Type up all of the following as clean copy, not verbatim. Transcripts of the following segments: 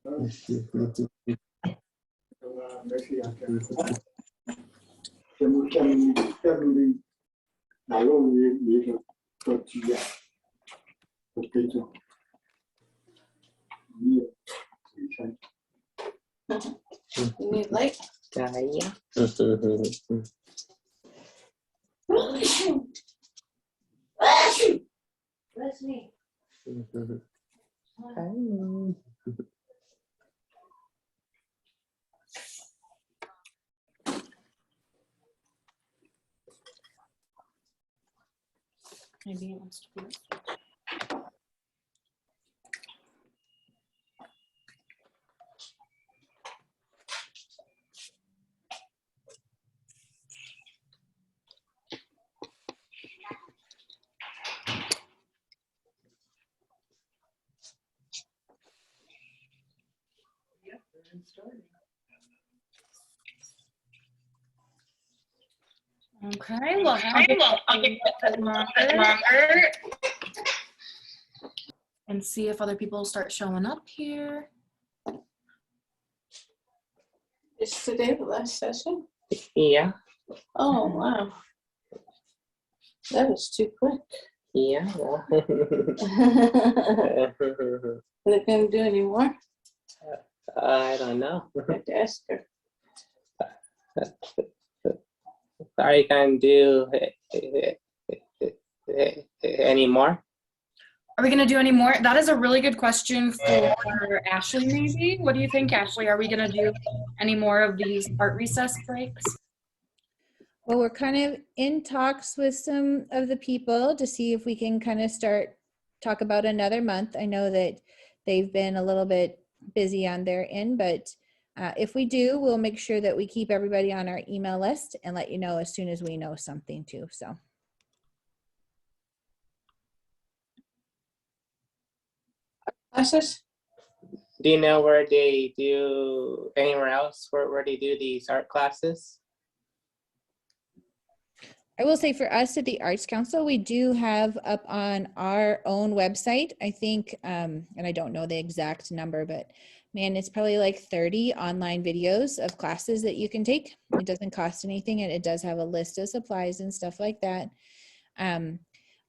You need light? Yeah. That's me. Maybe he wants to be. Okay, well, I'll give it a bit longer and see if other people start showing up here. Is today the last session? Yeah. Oh, wow. That was too quick. Yeah. Are they going to do any more? I don't know. I have to ask her. Are you gonna do any more? Are we going to do any more? That is a really good question for Ashley, maybe. What do you think, Ashley? Are we going to do any more of these art recess breaks? Well, we're kind of in talks with some of the people to see if we can kind of talk about another month. I know that they've been a little bit busy on their end, but if we do, we'll make sure that we keep everybody on our email list and let you know as soon as we know something too. So. Classes? Do you know where they do anywhere else where they do these art classes? I will say for us at the Arts Council, we do have up on our own website, I think, and I don't know the exact number, but man, it's probably like 30 online videos of classes that you can take. It doesn't cost anything, and it does have a list of supplies and stuff like that.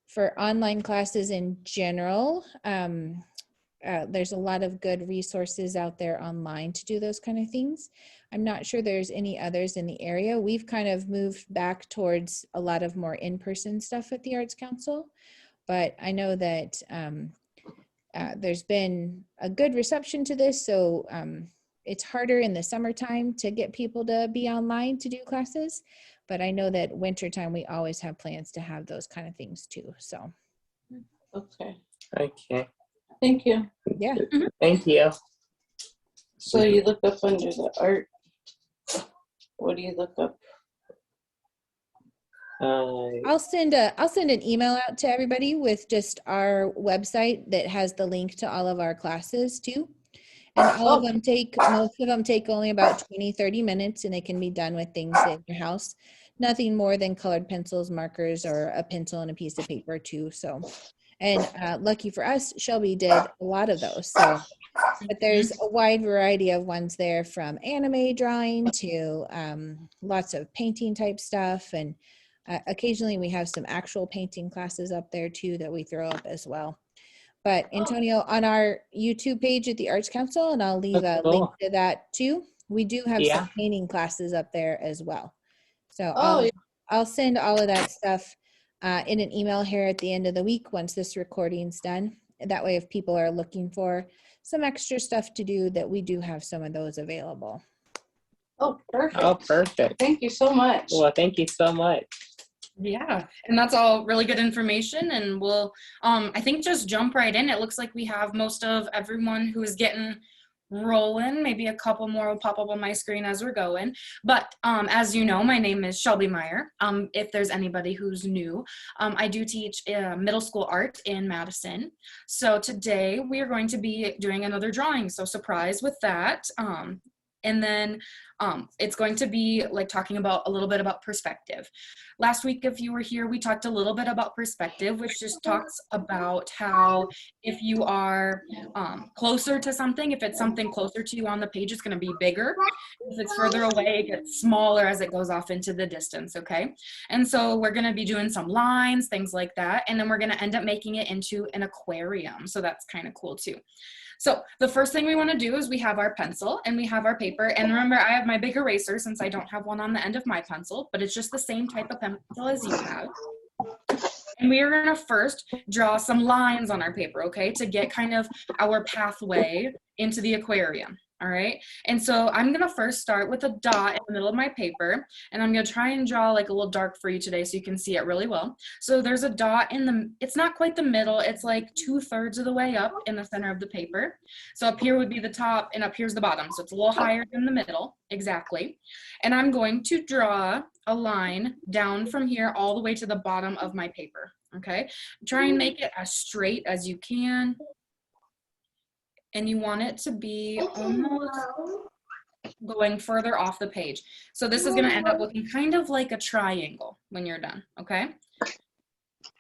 For online classes in general, there's a lot of good resources out there online to do those kind of things. I'm not sure there's any others in the area. We've kind of moved back towards a lot of more in-person stuff at the Arts Council, but I know that there's been a good reception to this, so it's harder in the summertime to get people to be online to do classes, but I know that wintertime we always have plans to have those kind of things too, so. Okay. Okay. Thank you. Yeah. Thank you. So you look up under the art. What do you look up? I'll send an email out to everybody with just our website that has the link to all of our classes too. And most of them take only about 20-30 minutes, and they can be done with things in your house. Nothing more than colored pencils, markers, or a pencil and a piece of paper too. So, and lucky for us, Shelby did a lot of those. So, but there's a wide variety of ones there, from anime drawing to lots of painting type stuff. And occasionally we have some actual painting classes up there too that we throw up as well. But Antonio, on our YouTube page at the Arts Council, and I'll leave a link to that too, we do have some painting classes up there as well. So I'll send all of that stuff in an email here at the end of the week once this recording's done. That way, if people are looking for some extra stuff to do, that we do have some of those available. Oh, perfect. Oh, perfect. Thank you so much. Well, thank you so much. Yeah, and that's all really good information, and we'll I think just jump right in. It looks like we have most of everyone who is getting rolling. Maybe a couple more will pop up on my screen as we're going, but as you know, my name is Shelby Meyer. If there's anybody who's new, I do teach middle school art in Madison. So today we are going to be doing another drawing, so surprise with that. And then it's going to be like talking about a little bit about perspective. Last week, if you were here, we talked a little bit about perspective, which just talks about how if you are closer to something, if it's something closer to you on the page, it's going to be bigger. If it's further away, it gets smaller as it goes off into the distance, okay? And so we're going to be doing some lines, things like that, and then we're going to end up making it into an aquarium. So that's kind of cool too. So the first thing we want to do is we have our pencil and we have our paper. And remember, I have my big eraser since I don't have one on the end of my pencil, but it's just the same type of pencil as you have. And we are going to first draw some lines on our paper, okay, to get kind of our pathway into the aquarium. All right, and so I'm gonna first start with a dot in the middle of my paper, and I'm gonna try and draw like a little dark for you today so you can see it really well. So there's a dot in the, it's not quite the middle, it's like 2/3 of the way up in the center of the paper. So up here would be the top and up here's the bottom. So it's a little higher than the middle, exactly. And I'm going to draw a line down from here all the way to the bottom of my paper, okay? Try and make it as straight as you can. And you want it to be almost going further off the page. So this is going to end up looking kind of like a triangle when you're done, okay?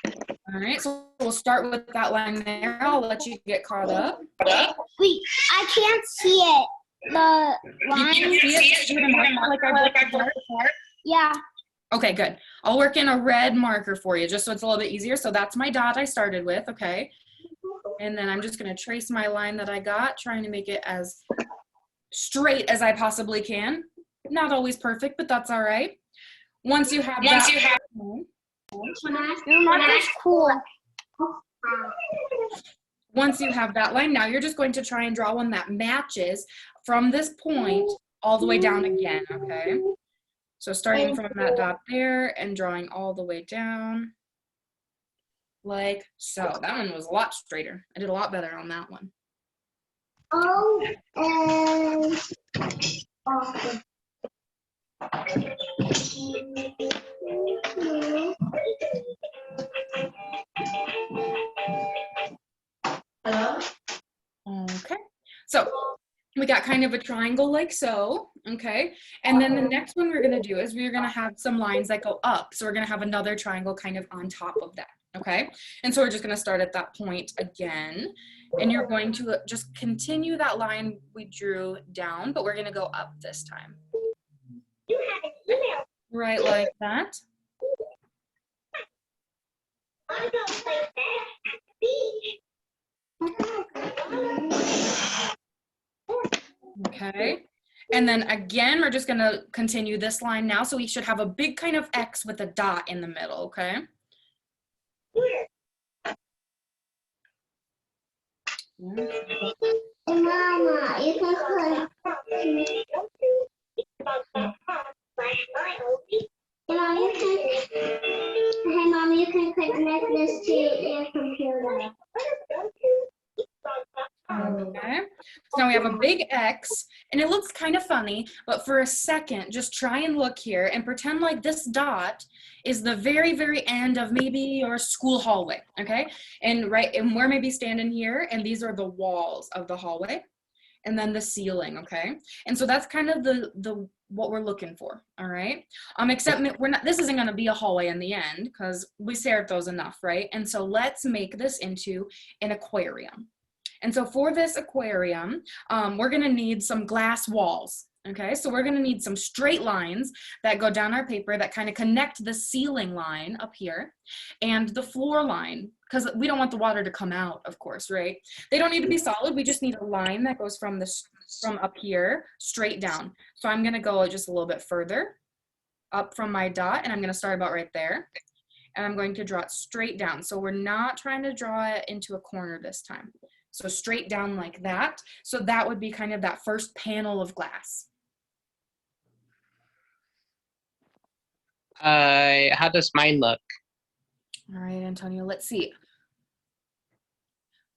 All right, so we'll start with that line there. I'll let you get caught up. Wait, I can't see it. The line. You can't see it? Yeah. Okay, good. I'll work in a red marker for you just so it's a little bit easier. So that's my dot I started with, okay? And then I'm just going to trace my line that I got, trying to make it as straight as I possibly can. Not always perfect, but that's all right. Once you have that, Your marker's cool. once you have that line, now you're just going to try and draw one that matches from this point all the way down again, okay? So starting from that dot there and drawing all the way down. Like so. That one was a lot straighter. I did a lot better on that one. Okay. So we got kind of a triangle like so, okay? And then the next one we're gonna do is we're gonna have some lines that go up. So we're gonna have another triangle kind of on top of that, okay? And so we're just gonna start at that point again. And you're going to just continue that line we drew down, but we're gonna go up this time. Right like that. Okay, and then again, we're just gonna continue this line now. So we should have a big kind of X with a dot in the middle, okay? Mama, you can put. Hey, Mom, you can connect this to your computer. Okay, so now we have a big X, and it looks kind of funny, but for a second, just try and look here and pretend like this dot is the very, very end of maybe your school hallway, okay? And we're maybe standing here, and these are the walls of the hallway, and then the ceiling, okay? And so that's kind of the what we're looking for, all right? Except this isn't gonna be a hallway in the end, because we stared those enough, right? And so let's make this into an aquarium. And so for this aquarium, we're gonna need some glass walls, okay? So we're gonna need some straight lines that go down our paper that kind of connect the ceiling line up here and the floor line, because we don't want the water to come out, of course, right? They don't need to be solid, we just need a line that goes from up here straight down. So I'm gonna go just a little bit further up from my dot, and I'm gonna start about right there. And I'm going to draw it straight down. So we're not trying to draw it into a corner this time. So straight down like that. So that would be kind of that first panel of glass. How does mine look? All right, Antonio, let's see.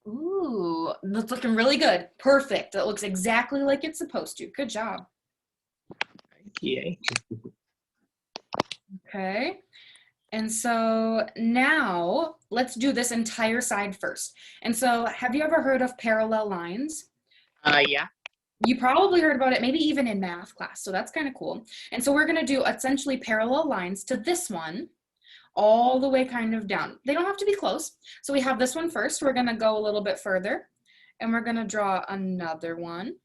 Ooh, that's looking really good. Perfect. That looks exactly like it's supposed to. Good job. Yay. Okay. And so now let's do this entire side first. And so have you ever heard of parallel lines? Yeah. You probably heard about it, maybe even in math class. So that's kind of cool. And so we're going to do essentially parallel lines to this one all the way kind of down. They don't have to be close. So we have this one first. We're going to go a little bit further and we're going to draw another one.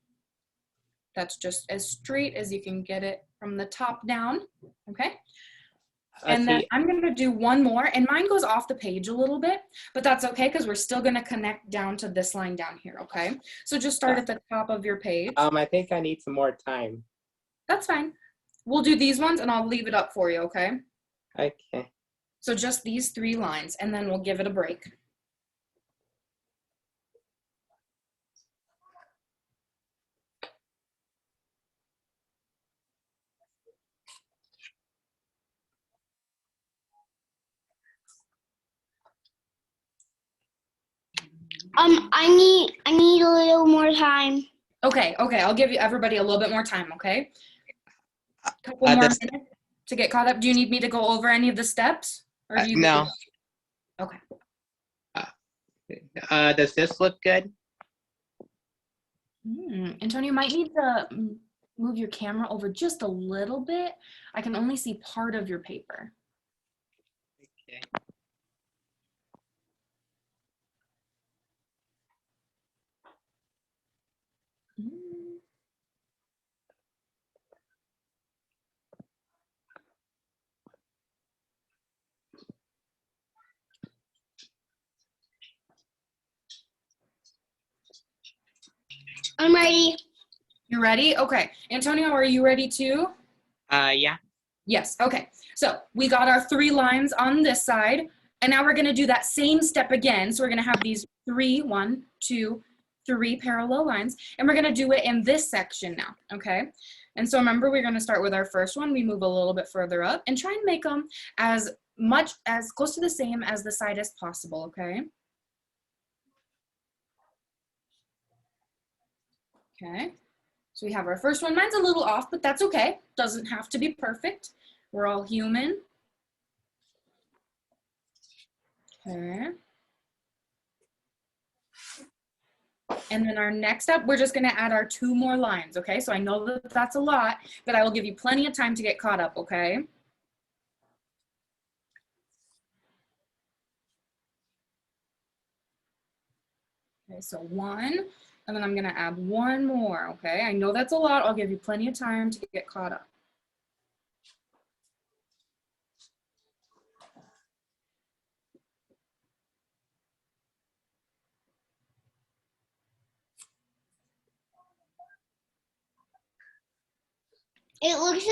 That's just as straight as you can get it from the top down. Okay. And then I'm going to do one more, and mine goes off the page a little bit, but that's okay because we're still going to connect down to this line down here, okay? So just start at the top of your page. I think I need some more time. That's fine. We'll do these ones, and I'll leave it up for you, okay? Okay. So just these 3 lines, and then we'll give it a break. I need a little more time. Okay, I'll give you everybody a little bit more time, okay? A couple more minutes to get caught up. Do you need me to go over any of the steps? Or do you no. Okay. Does this look good? Antonio, you might need to move your camera over just a little bit. I can only see part of your paper. Okay. I'm ready. You ready? Okay. Antonio, are you ready too? Yeah. Yes. Okay. So we got our 3 lines on this side, and now we're going to do that same step again. So we're going to have these 1, 2, 3 parallel lines, and we're going to do it in this section now. Okay. And so remember, we're going to start with our first one. We move a little bit further up and try and make them as close to the same as the side as possible. Okay. Okay. So we have our first one. Mine's a little off, but that's okay. Doesn't have to be perfect. We're all human. Okay. And then our next step, we're just going to add our 2 more lines, okay? So I know that that's a lot, but I will give you plenty of time to get caught up, okay? Okay, so 1, and then I'm going to add 1 more, okay? I know that's a lot. I'll give you plenty of time to get caught up. It looks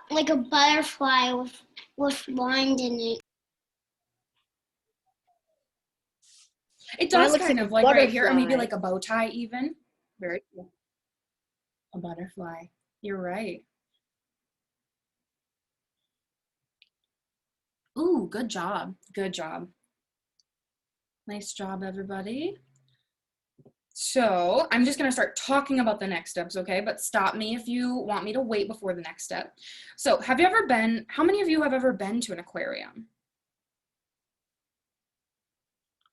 like a butterfly with lines in it. It does looks kind like of a like right here, or maybe butterfly. like a bow tie even. Very cool. A butterfly. You're right. Ooh, good job. Good job. Nice job, everybody. So I'm just going to start talking about the next steps, okay? But stop me if you want me to wait before the next step. So how many of you have ever been to an aquarium?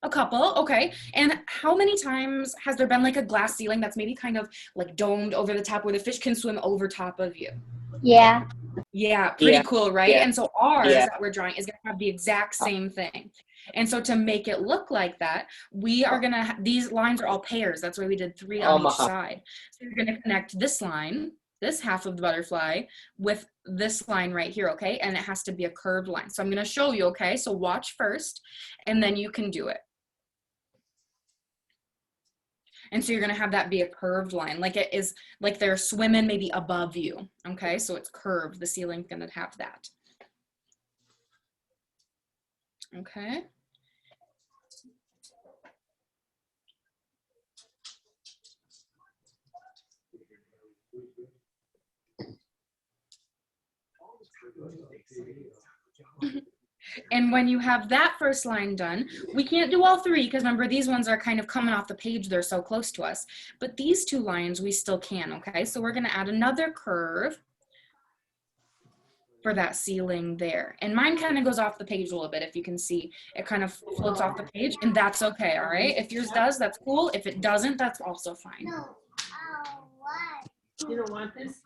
A couple, okay. And how many times has there been like a glass ceiling that's maybe kind of like domed over the top where the fish can swim over top of you? Yeah. Yeah, pretty cool, right? Yeah. And so ours that we're drawing is going to have the exact same thing. And so to make it look like that, we are going to, these lines are all pairs. That's why we did 3 on each side. So you're going to connect this line, this half of the butterfly, with this line right here, okay? And it has to be a curved line. So I'm going to show you, okay? So watch first, and then you can do it. And so you're going to have that be a curved line, like it is, like they're swimming maybe above you, okay? So it's curved. The ceiling's going to have that. Okay. And when you have that first line done, we can't do all 3 because remember these ones are kind of coming off the page. They're so close to us. But these 2 lines we still can, okay? So we're going to add another curve for that ceiling there. And mine kind of goes off the page a little bit. If you can see, it kind of floats off the page, and that's okay, all right? If yours does, that's cool. If it doesn't, that's also fine. You don't want this?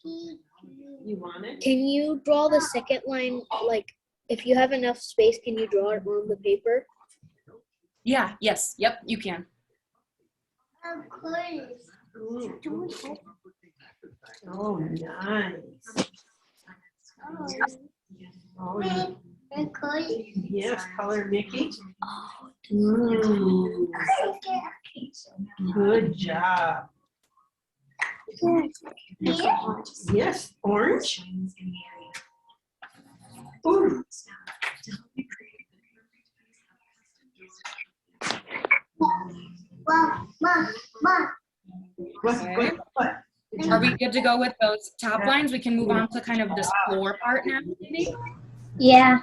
You want it? Can you draw the second line, like, if you have enough space, can you draw it on the paper? Yeah, yes, yep, you can. Of course. Oh, nice. Oh, yeah. Of course. Yes, color Mickey. Ooh, good job. Yes, orange. Ooh. What? Are we good to go with those top lines? We can move on to kind of this floor part now, maybe? Yeah.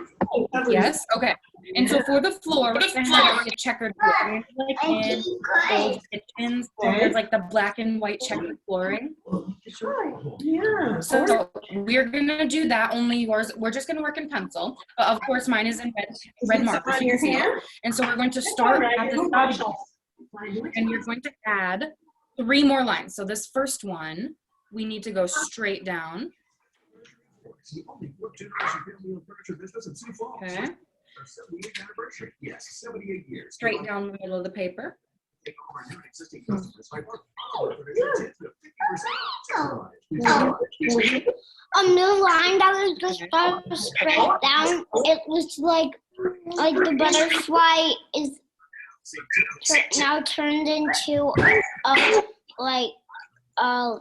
Yes, okay. And so for the floor, we're gonna have like a checkered flooring, like in old kitchens, there's like the black and white checkered flooring. Yeah. So we're gonna do that, only yours, we're just gonna work in pencil, but of course mine is in red marker, so you can see it. And so we're going to start at the side, and you're going to add 3 more lines. So this first one, we need to go straight down. Okay. Straight down the middle of the paper. The line that was just straight down, it was like the butterfly is now turned into like a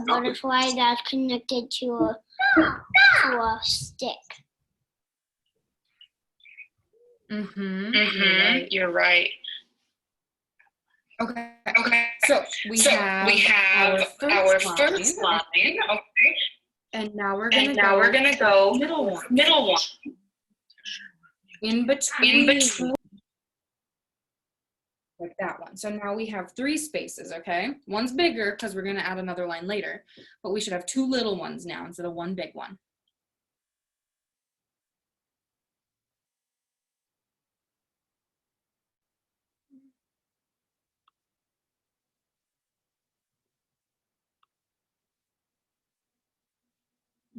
butterfly that's connected to a stick. You're right. Okay. So we have our first line. Okay. And now we're gonna go middle one. In between. Like that one. So now we have 3 spaces, okay? One's bigger because we're gonna add another line later, but we should have 2 little ones now instead of 1 big one.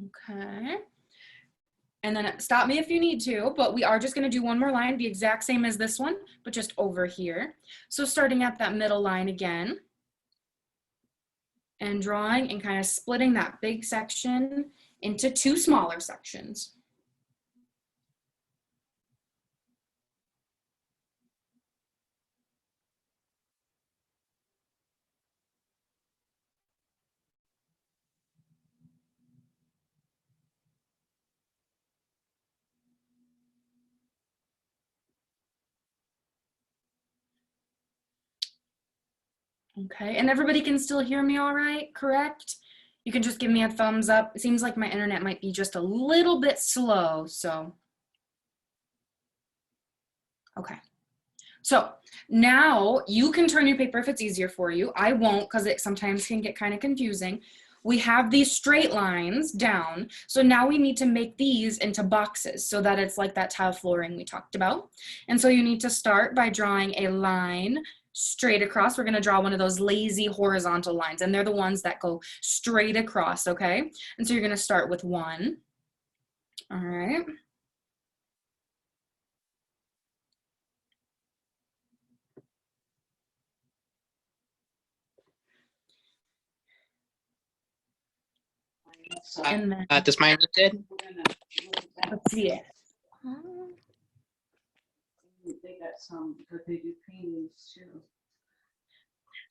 Okay. And then stop me if you need to, but we are just gonna do 1 more line, the exact same as this one, but just over here. So starting at that middle line again, and drawing and kind of splitting that big section into 2 smaller sections. Okay, and everybody can still hear me all right, correct? You can just give me a thumbs up. It seems like my internet might be just a little bit slow, so. Okay, so now you can turn your paper if it's easier for you. I won't because it sometimes can get kind of confusing. We have these straight lines down, so now we need to make these into boxes so that it's like that tile flooring we talked about. And so you need to start by drawing a line straight across. We're going to draw one of those lazy horizontal lines, and they're the ones that go straight across, okay? And so you're going to start with 1. All right. And then Does mine look good? let's see it. They got some, but they do paintings too.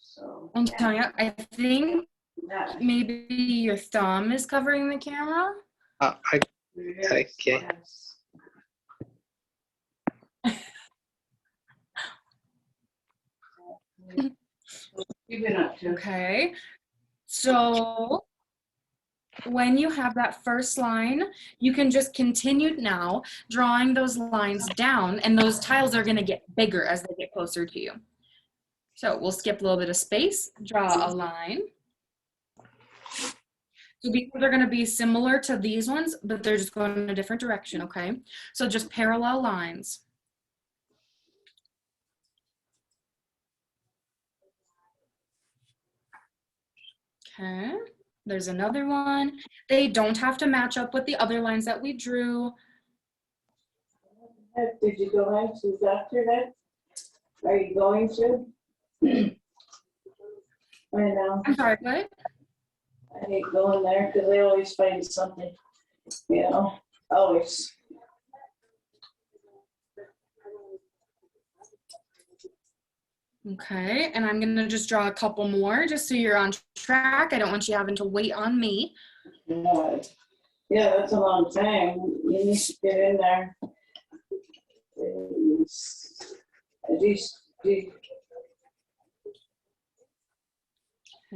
So Antonia, I think that maybe your thumb is covering the camera. Okay. yes. You've been up to. Okay. So when you have that first line, you can just continue now drawing those lines down, and those tiles are going to get bigger as they get closer to you. So we'll skip a little bit of space, draw a line. So these are going to be similar to these ones, but they're just going in a different direction, okay? So just parallel lines. Okay, there's another one. They don't have to match up with the other lines that we drew. Did you go into doctor then? Are you going to? I know. I'm sorry, what? I hate going there because they always find something, you know, always. Okay, and I'm gonna just draw a couple more just so you're on track. I don't want you having to wait on me. Yeah, that's a long time. You need to get in there. At least,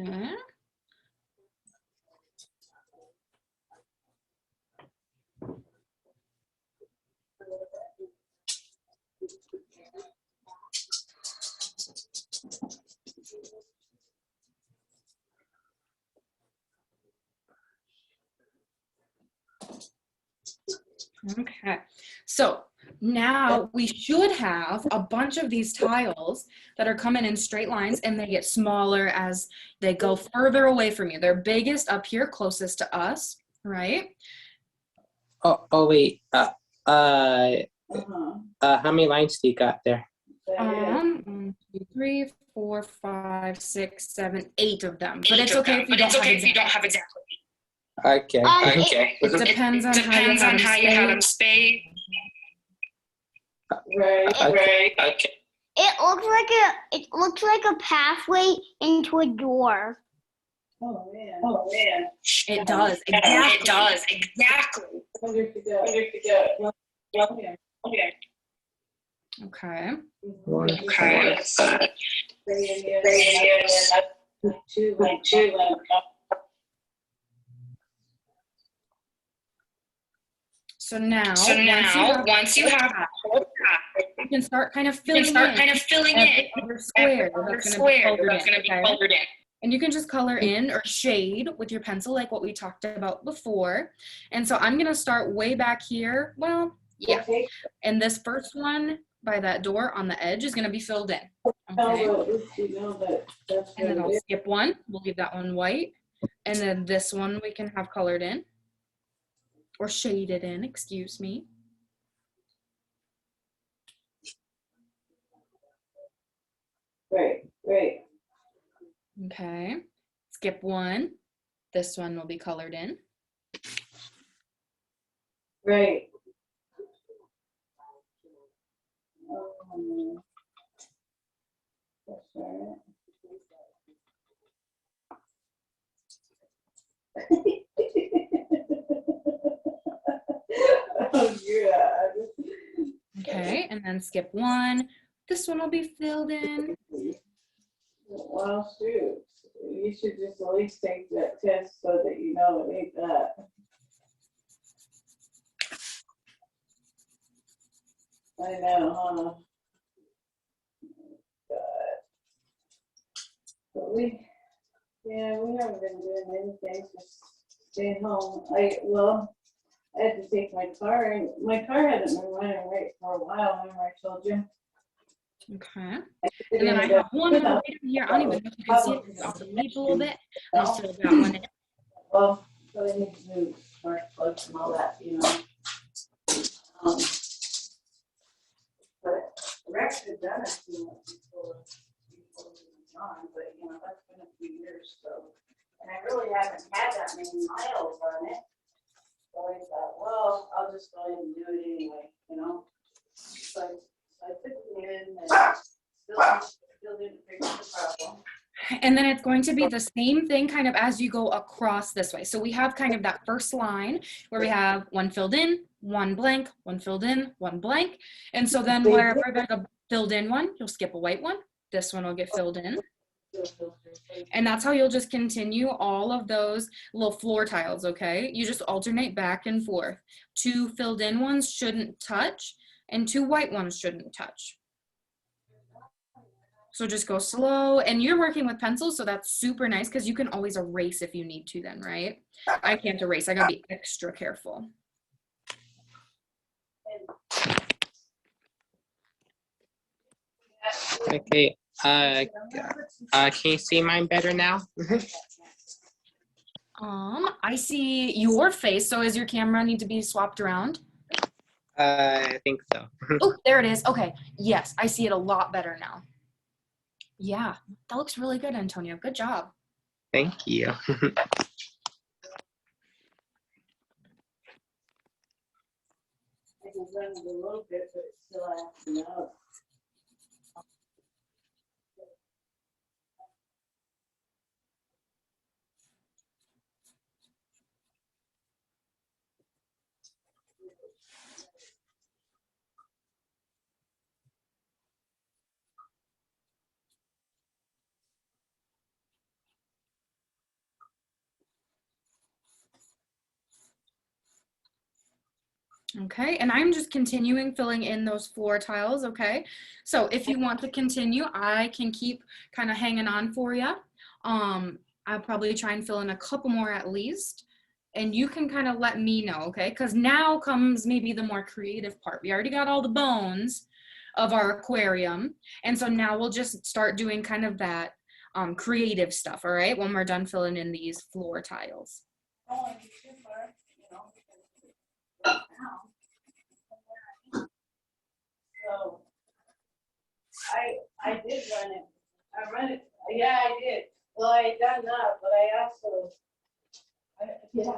Okay. Okay, so now we should have a bunch of these tiles that are coming in straight lines, and they get smaller as they go further away from you. They're biggest up here closest to us, right? Oh wait. uh-huh. How many lines do you got there? 1, 2, 3, 4, 5, 6, 7, 8 of them. But it's okay if you don't have exactly. Okay. It depends on how you have them spayed. Right. Okay. It looks like a pathway into a door. Oh, man. It does. Exactly. Wonder if you go. Okay. Okay. Two. So now once you have you can start kind of filling in every other square that's going to be colored in. And you can just color in or shade with your pencil like what we talked about before. And so I'm going to start way back here. Well, yeah. And this first one by that door on the edge is going to be filled in. Okay. And then I'll skip one. We'll leave that one white. And then this one we can have colored in. Or shaded in, excuse me. Right. Okay, skip one. This one will be colored in. Right. Oh, yeah. Okay, and then skip one. This one will be filled in. Well, shoot. You should just at least take that test so that you know it ain't that. I know, huh? God. But we haven't been doing anything, just staying home. I had to take my car, and my car hadn't been running right for a while, remember I told you? Okay. And then I have one more right here. I don't even know if you can see it because it's off the page a little bit. I'll fill that one in. Well, so I need to do smart plugs and all that, you know. But Rex had done it, you know, before he was gone, but you know, that's been a few years, so. And I really haven't had that many miles on it. So I thought, well, I'll just go ahead and do it anyway, you know. So I took it in and still didn't fix the problem. And then it's going to be the same thing kind of as you go across this way. So we have kind of that first line where we have one filled in, one blank, one filled in, one blank. And so then wherever there's a filled in one, you'll skip a white one. This one will get filled in. And that's how you'll just continue all of those little floor tiles, okay? You just alternate back and forth. 2 filled in ones shouldn't touch, and 2 white ones shouldn't touch. So just go slow, and you're working with pencils, so that's super nice because you can always erase if you need to then, right? I can't erase, I gotta be extra careful. Okay. Can you see mine better now? I see your face. So is your camera need to be swapped around? I think so. Oh, there it is. Okay. Yes, I see it a lot better now. Yeah, that looks really good, Antonio. Good job. Thank you. I can run it a little bit, but it's still have to know. Okay, and I'm just continuing filling in those floor tiles, okay? So if you want to continue, I can keep kind of hanging on for you. I'll probably try and fill in a couple more at least. And you can kind of let me know, okay? Because now comes maybe the more creative part. We already got all the bones of our aquarium. And so now we'll just start doing kind of that creative stuff, all right? When we're done filling in these floor tiles. I don't want to be too far, you know, because right now. So I did run it. I run it. Yeah, I did. Well, I done that, but I also. Yeah.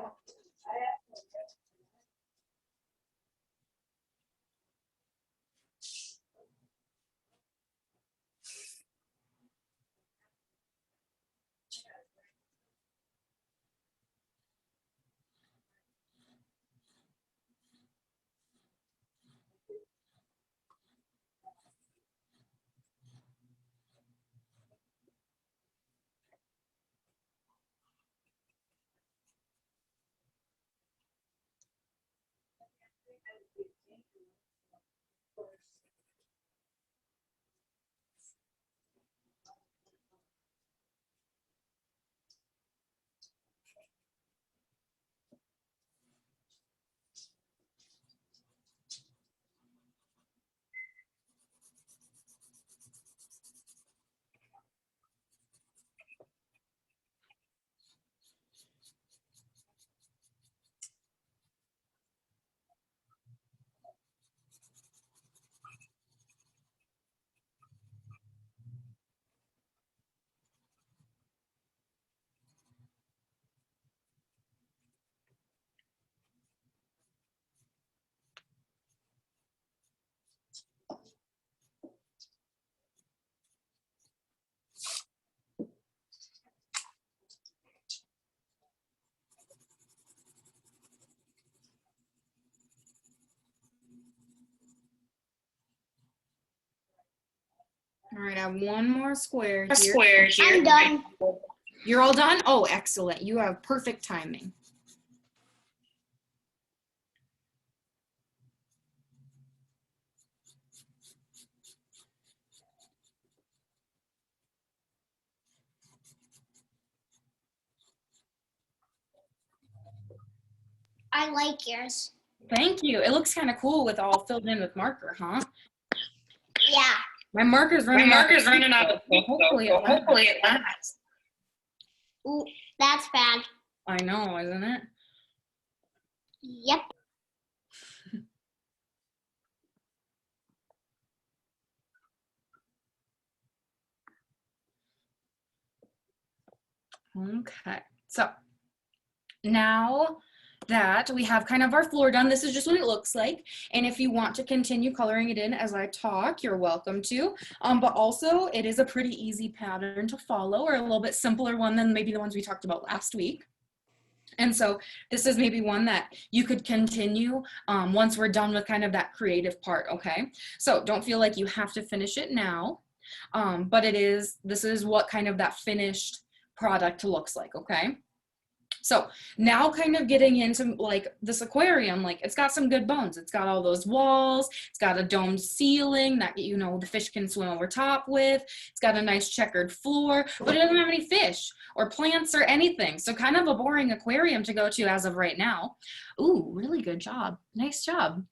All right, I have one more square here. I'm done. You're all done? Oh, excellent. You have perfect timing. I like yours. Thank you. It looks kind of cool with all filled in with marker, huh? Yeah. My marker's running out of ink, so hopefully it lasts. Ooh, that's bad. I know, isn't it? Yep. Okay, so now that we have kind of our floor done, this is just what it looks like. And if you want to continue coloring it in as I talk, you're welcome to. But also it is a pretty easy pattern to follow, or a little bit simpler one than maybe the ones we talked about last week. And so this is maybe one that you could continue once we're done with kind of that creative part, okay? So don't feel like you have to finish it now, but this is what kind of that finished product looks like, okay? So now kind of getting into like this aquarium, like it's got some good bones. It's got all those walls, it's got a domed ceiling that, you know, the fish can swim over top with. It's got a nice checkered floor, but it doesn't have any fish or plants or anything. So kind of a boring aquarium to go to as of right now. Ooh, really good job. Nice job.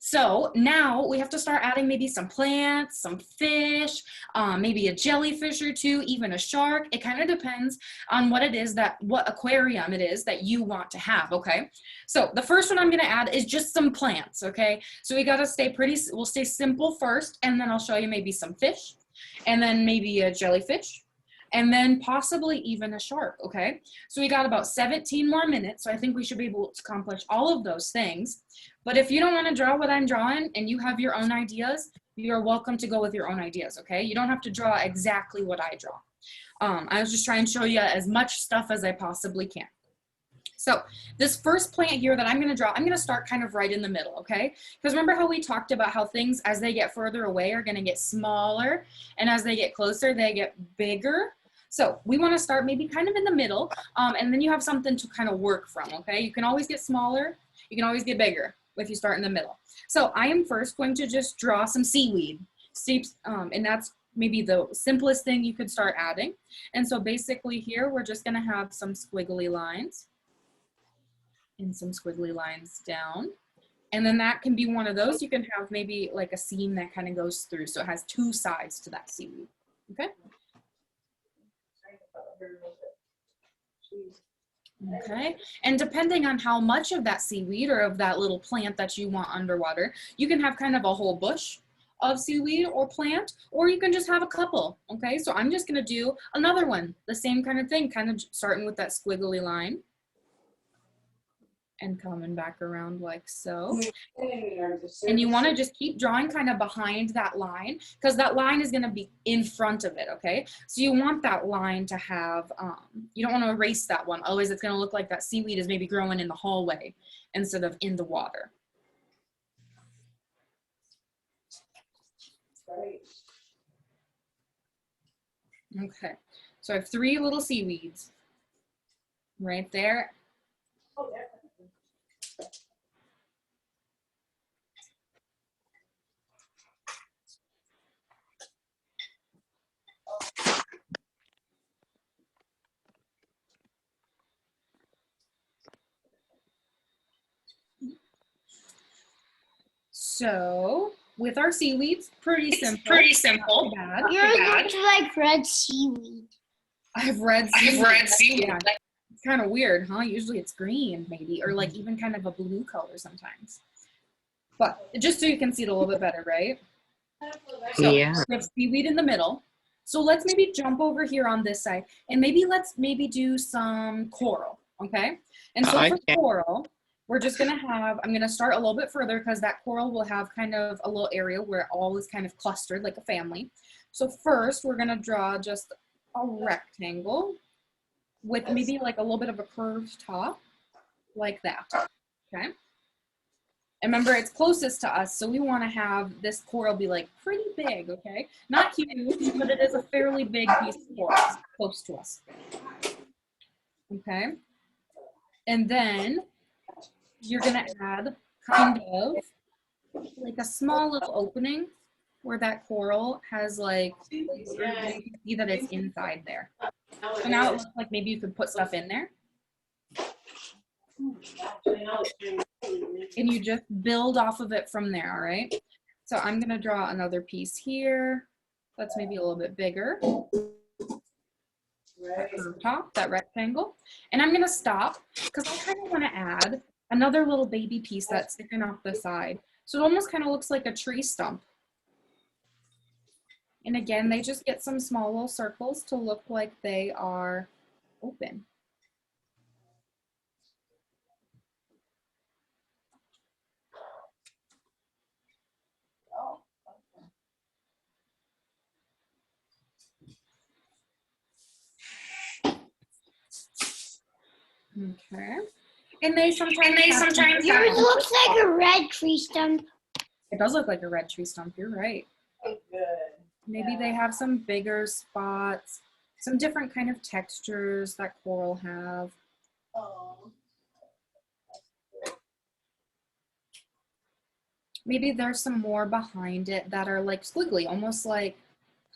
So now we have to start adding maybe some plants, some fish, maybe a jellyfish or two, even a shark. It kind of depends on what it is what aquarium it is that you want to have, okay? So the first one I'm gonna add is just some plants, okay? So we gotta we'll stay simple first, and then I'll show you maybe some fish, and then maybe a jellyfish, and then possibly even a shark, okay? So we got about 17 more minutes, so I think we should be able to accomplish all of those things. But if you don't want to draw what I'm drawing and you have your own ideas, you're welcome to go with your own ideas, okay? You don't have to draw exactly what I draw. I was just trying to show you as much stuff as I possibly can. So this first plant here that I'm going to draw, I'm going to start kind of right in the middle, okay? Because remember how we talked about how things, as they get further away, are going to get smaller, and as they get closer, they get bigger. So we want to start maybe kind of in the middle, and then you have something to kind of work from, okay? You can always get smaller, you can always get bigger if you start in the middle. So I am first going to just draw some seaweed, and that's maybe the simplest thing you could start adding. And so basically here, we're just going to have some squiggly lines and some squiggly lines down. And then that can be one of those. You can have maybe like a seam that kind of goes through, so it has two sides to that seaweed, okay? Okay, and depending on how much of that seaweed or of that little plant that you want underwater, you can have kind of a whole bush of seaweed or plant, or you can just have a couple, okay? So I'm just gonna do another one, the same kind of thing, kind of starting with that squiggly line and coming back around like so. And you want to just keep drawing kind of behind that line, because that line is going to be in front of it, okay? So you want that line to have, you don't want to erase that one, otherwise it's going to look like that seaweed is maybe growing in the hallway instead of in the water. Okay, so I have 3 little seaweeds right there. So with our seaweeds, pretty simple. Not bad. Yours looks like red seaweed. I have red seaweed. Yeah. It's kind of weird, huh? Usually it's green maybe, or like even kind of a blue color sometimes. But just so you can see it a little bit better, right? So Yeah. we have seaweed in the middle. So let's maybe jump over here on this side and let's do some coral, okay? And so for coral, we're just gonna I'm gonna start a little bit further because that coral will have kind of a little area where it all is kind of clustered like a family. So first we're gonna draw just a rectangle with maybe like a little bit of a curved top like that, okay? And remember, it's closest to us, so we want to have this coral be like pretty big, okay? Not huge, but it is a fairly big piece of coral close to us. Okay? And then you're going to add kind of like a small little opening where that coral has like, you can see that it's inside there. So now it looks like maybe you could put stuff in there. And you just build off of it from there, all right? So I'm gonna draw another piece here. That's maybe a little bit bigger. That curved top, that rectangle. And I'm gonna stop because I kind of wanna add another little baby piece that's sticking off the side. So it almost kind of looks like a tree stump. And again, they just get some small little circles to look like they are open. Okay. And they sometimes Yours looks like a red tree stump. It does look like a red tree stump, you're right. Good. Maybe they have some bigger spots, some different kind of textures that coral have. Oh. Maybe there's some more behind it that are like squiggly, almost like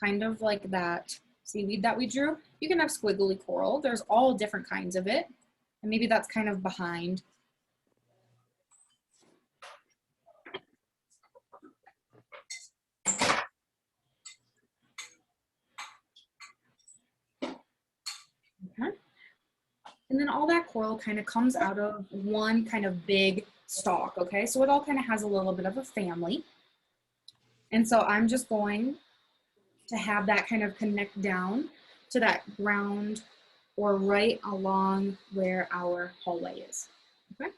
kind of like that seaweed that we drew. You can have squiggly coral. There's all different kinds of it. And maybe that's kind of behind. And then all that coral kind of comes out of one kind of big stalk, okay? So it all kind of has a little bit of a family. And so I'm just going to have that kind of connect down to that ground or right along where our hallway is, okay?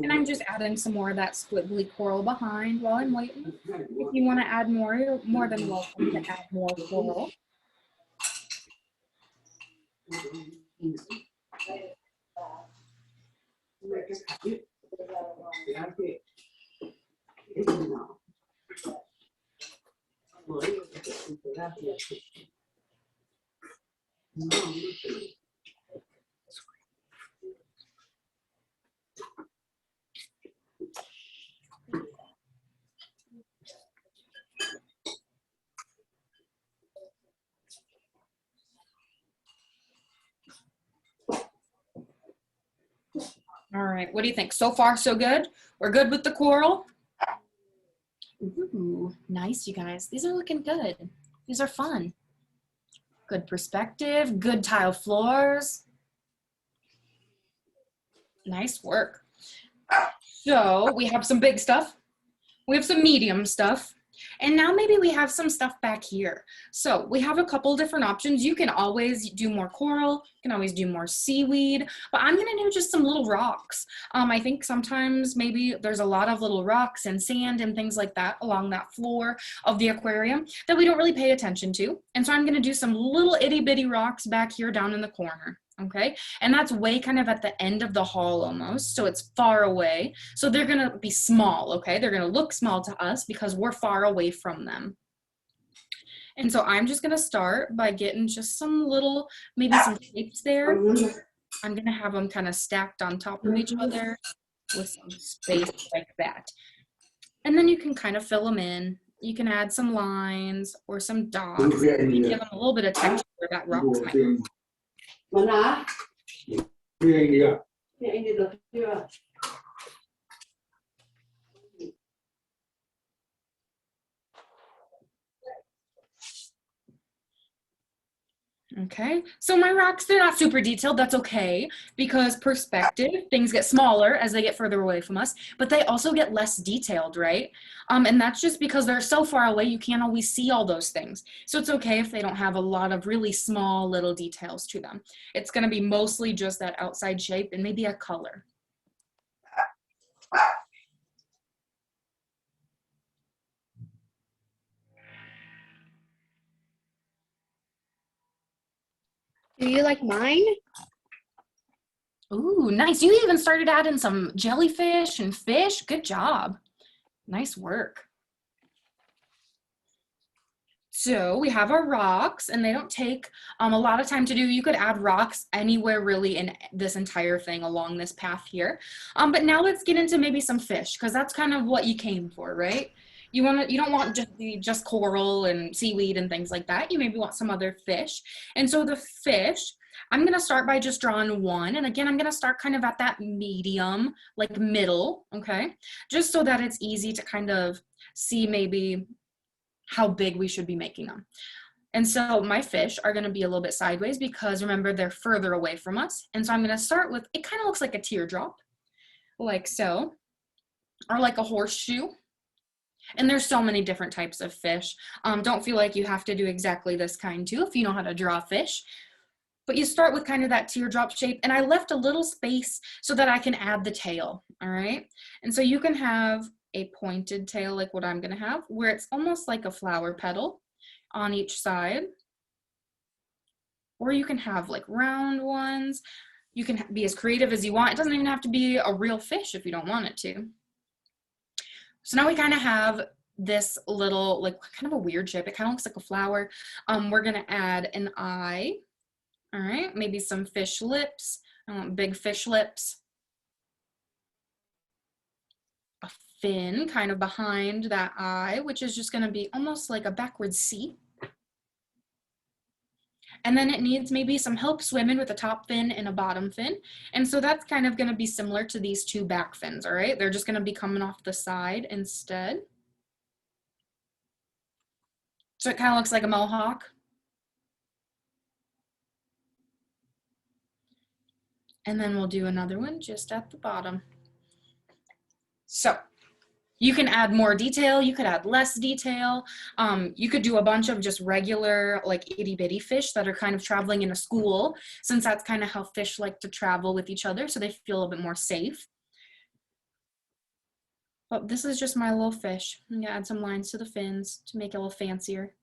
And I'm just adding some more of that squiggly coral behind while I'm waiting. If you want to add more, you're more than welcome to add more coral. All right, what do you think? So far, so good? We're good with the coral? Ooh, nice, you guys. These are looking good. These are fun. Good perspective, good tile floors. Nice work. So we have some big stuff. We have some medium stuff. And now maybe we have some stuff back here. So we have a couple different options. You can always do more coral, you can always do more seaweed, but I'm gonna do just some little rocks. I think sometimes maybe there's a lot of little rocks and sand and things like that along that floor of the aquarium that we don't really pay attention to. And so I'm gonna do some little itty bitty rocks back here down in the corner. Okay, and that's way kind of at the end of the hall almost, so it's far away. So they're gonna be small, okay? They're gonna look small to us because we're far away from them. And so I'm just gonna start by getting just some little, maybe some shapes there. I'm gonna have them kind of stacked on top of each other with some space like that. And then you can kind of fill them in. You can add some lines or some dots, maybe give them a little bit of texture that rocks might have. Mana? Yang dia. Yang ini dah dia. Okay, so my rocks, they're not super detailed. That's okay, because perspective, things get smaller as they get further away from us, but they also get less detailed, right? And that's just because they're so far away, you can't always see all those things. So it's okay if they don't have a lot of really small little details to them. It's gonna be mostly just that outside shape and maybe a color. Do you like mine? Ooh, nice. You even started adding some jellyfish and fish. Good job. Nice work. So we have our rocks, and they don't take a lot of time to do. You could add rocks anywhere really in this entire thing along this path here. But now let's get into maybe some fish, because that's kind of what you came for, right? You don't want just coral and seaweed and things like that. You maybe want some other fish. And so the fish, I'm gonna start by just drawing one. And again, I'm gonna start kind of at that medium, like middle, okay? Just so that it's easy to kind of see maybe how big we should be making them. And so my fish are gonna be a little bit sideways because remember, they're further away from us. And so I'm gonna start with, it kind of looks like a teardrop, like so, or like a horseshoe. And there's so many different types of fish. Don't feel like you have to do exactly this kind too if you know how to draw fish. But you start with kind of that teardrop shape, and I left a little space so that I can add the tail, all right? And so you can have a pointed tail like what I'm gonna have, where it's almost like a flower petal on each side. Or you can have like round ones. You can be as creative as you want. It doesn't even have to be a real fish if you don't want it to. So now we kind of have this little, like kind of a weird shape. It kind of looks like a flower. We're gonna add an eye. All right, maybe some fish lips, I want big fish lips. A fin kind of behind that eye, which is just going to be almost like a backwards C. And then it needs maybe some help swimming with a top fin and a bottom fin. And so that's kind of going to be similar to these two back fins, all right? They're just going to be coming off the side instead. So it kind of looks like a mohawk. And then we'll do another one just at the bottom. So you can add more detail, you could add less detail. You could do a bunch of just regular like itty bitty fish that are kind of traveling in a school, since that's kind of how fish like to travel with each other, so they feel a little bit more safe. But this is just my little fish. I'm gonna add some lines to the fins to make it a little fancier.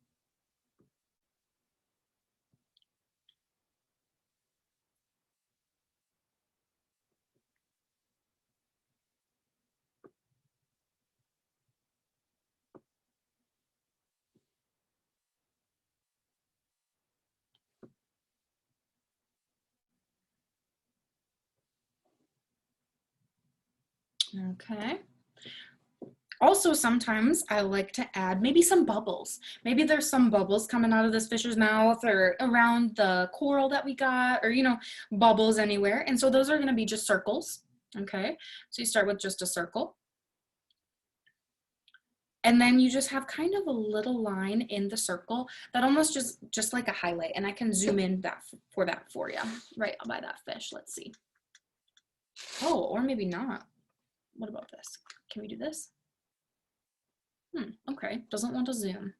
Okay. Also, sometimes I like to add maybe some bubbles. Maybe there's some bubbles coming out of this fish's mouth or around the coral that we got, or, you know, bubbles anywhere. And so those are going to be just circles. Okay. So you start with just a circle. And then you just have kind of a little line in the circle that almost just like a highlight. And I can zoom in for you, right by that fish. Let's see. Oh, or maybe not. What about this? Can we do this? Okay, doesn't want to zoom.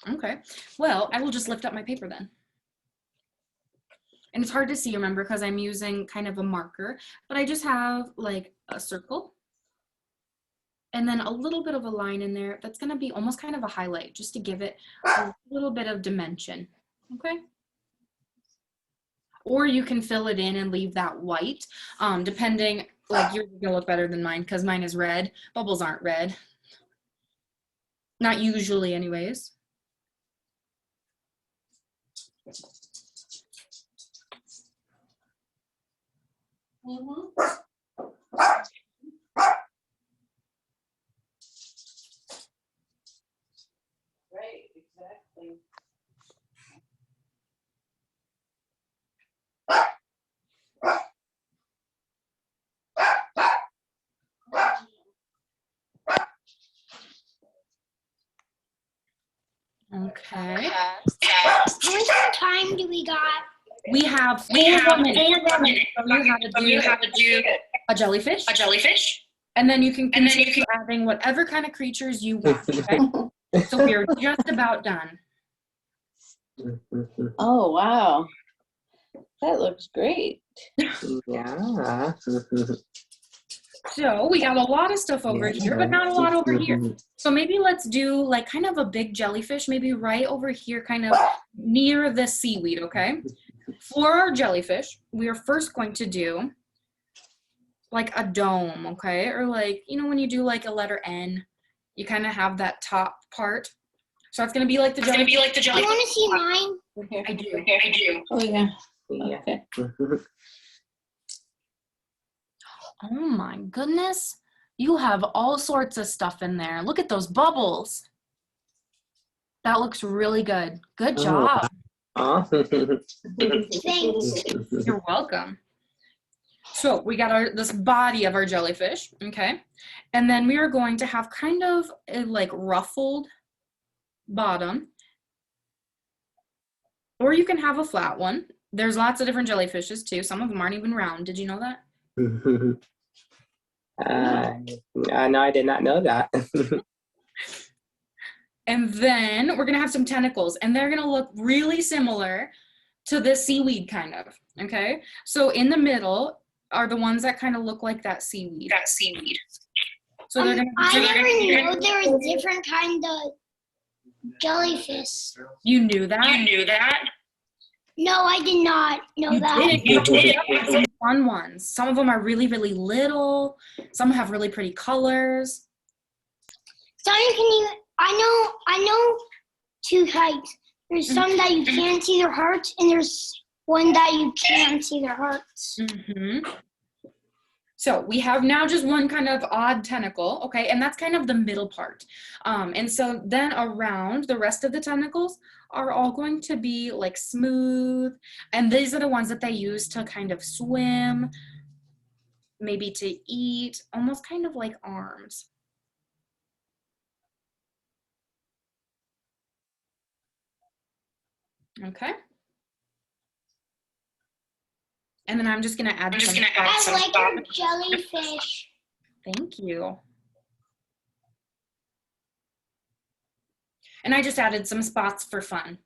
Okay, well, I will just lift up my paper then. And it's hard to see, remember, because I'm using kind of a marker, but I just have like a circle and then a little bit of a line in there that's going to be almost kind of a highlight, just to give it a little bit of dimension. Okay. Or you can fill it in and leave that white, depending, like yours is gonna look better than mine because mine is red. Bubbles aren't red. Not usually anyways. Right, exactly. Okay. How much time do we got? We have 4 more minutes. So you have to do a jellyfish. And then you can continue adding whatever kind of creatures you want. Okay? So we're just about done. Oh, wow. That looks great. Yeah. So we got a lot of stuff over here, but not a lot over here. So maybe let's do like kind of a big jellyfish, maybe right over here, kind of near the seaweed, okay? For our jellyfish, we are first going to do like a dome, okay? Or like, you know, when you do like a letter N, you kind of have that top part. So it's going to be like the jellyfish. You want to see mine? I do. Oh, yeah. Yeah. Okay. Oh my goodness. You have all sorts of stuff in there. Look at those bubbles. That looks really good. Good job. Thanks. You're welcome. So we got this body of our jellyfish, okay? And then we are going to have kind of a like ruffled bottom. Or you can have a flat one. There's lots of different jellyfishes too. Some of them aren't even round. Did you know that? No, I did not know that. And then we're gonna have some tentacles, and they're gonna look really similar to this seaweed kind of, okay? So in the middle are the ones that kind of look like that seaweed. So they're gonna I never knew there was different kind of jellyfish. You knew that? No, I did not know You that. did. Some fun ones. Some of them are really, really little. Some have really pretty colors. I know two types. There's some that you can't see their hearts, and there's one that you can't see the hearts. Mm-hmm. So we have now just one kind of odd tentacle, okay, and that's kind of the middle part. And so then around the rest of the tentacles are all going to be like smooth, and these are the ones that they use to kind of swim, maybe to eat, almost kind of like arms. Okay. And then I'm just gonna add some I like your jellyfish. Thank you. And I just added some spots for fun.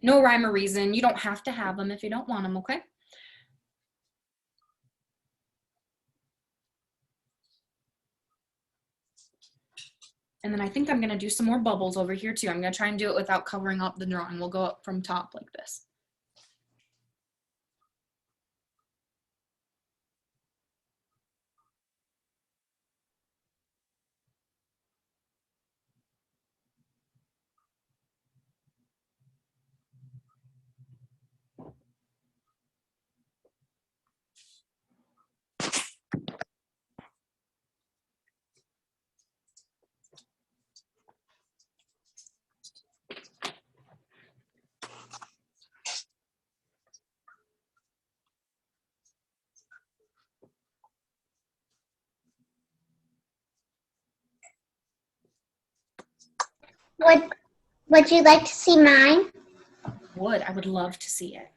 No rhyme or reason. You don't have to have them if you don't want them, okay? And then I think I'm gonna do some more bubbles over here too. I'm gonna try and do it without covering up the drawing. We'll go up from top like this. Would you like to see mine? I would love to see it.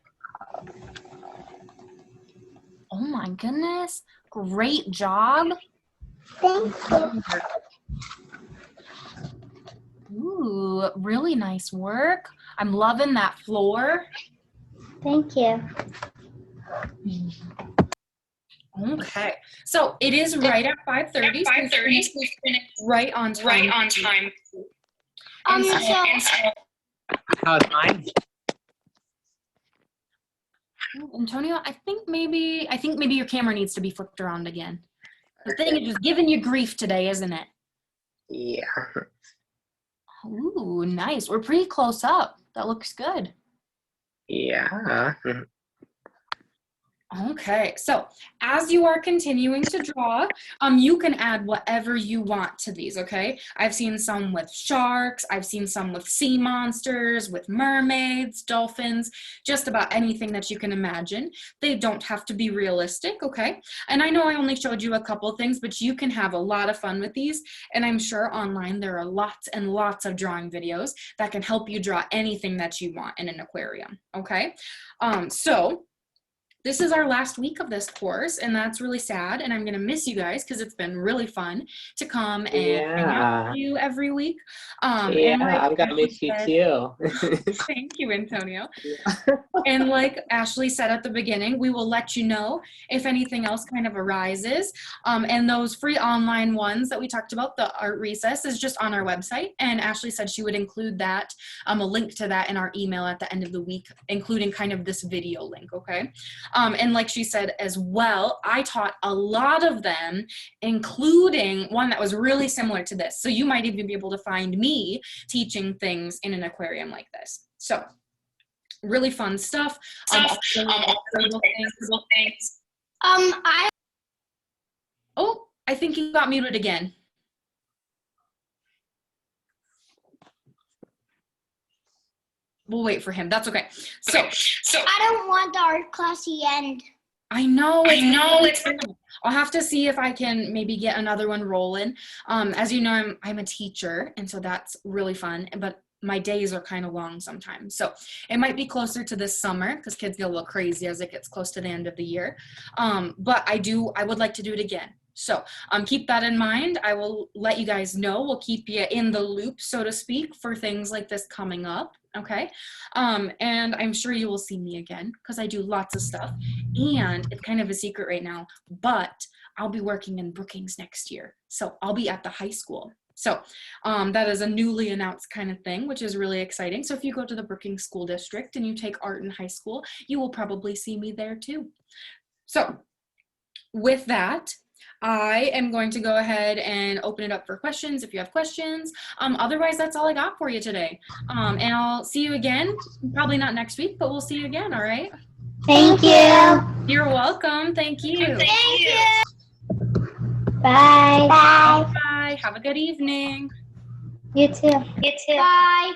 Oh my goodness. Great job. Thank you. Ooh, really nice work. I'm loving that floor. Thank you. Okay, so it is right at 5:30. Right on time. Right on time. How's mine? Antonio, I think maybe your camera needs to be flipped around again. The thing is just giving you grief today, isn't it? Yeah. Ooh, nice. We're pretty close up. That looks good. Yeah. Okay, so as you are continuing to draw, you can add whatever you want to these, okay? I've seen some with sharks, I've seen some with sea monsters, with mermaids, dolphins, just about anything that you can imagine. They don't have to be realistic, okay? And I know I only showed you a couple things, but you can have a lot of fun with these, and I'm sure online there are lots and lots of drawing videos that can help you draw anything that you want in an aquarium, okay? So this is our last week of this course, and that's really sad, and I'm going to miss you guys because it's been really fun to come and hang out with you every week. Yeah, and like I'm going to Ashley miss you said- too. Thank you, Antonio. Yeah. And like Ashley said at the beginning, we will let you know if anything else kind of arises. And those free online ones that we talked about, the art recess, is just on our website. And Ashley said she would include that, a link to that in our email at the end of the week, including kind of this video link, okay? And like she said as well, I taught a lot of them, including one that was really similar to this. So you might even be able to find me teaching things in an aquarium like this. So really fun stuff. Oh, I think you got muted again. We'll wait for him. That's okay. So I don't want the art class to end. I know it's I'll have to see if I can maybe get another one rolling. As you know, I'm a teacher, and so that's really fun, but my days are kind of long sometimes. So it might be closer to this summer because kids get a little crazy as it gets close to the end of the year. But I would like to do it again. So keep that in mind. I will let you guys know. We'll keep you in the loop, so to speak, for things like this coming up. Okay. And I'm sure you will see me again because I do lots of stuff, and it's kind of a secret right now, but I'll be working in Brookings next year. So I'll be at the high school. So that is a newly announced kind of thing, which is really exciting. So if you go to the Brookings School District and you take art in high school, you will probably see me there too. So with that, I am going to go ahead and open it up for questions if you have questions. Otherwise, that's all I got for you today. And I'll see you again, probably not next week, but we'll see you again, all right? Thank you. You're welcome. Thank you. Thank you. Bye. Bye. Bye. Have a good evening. You too. You too. Bye.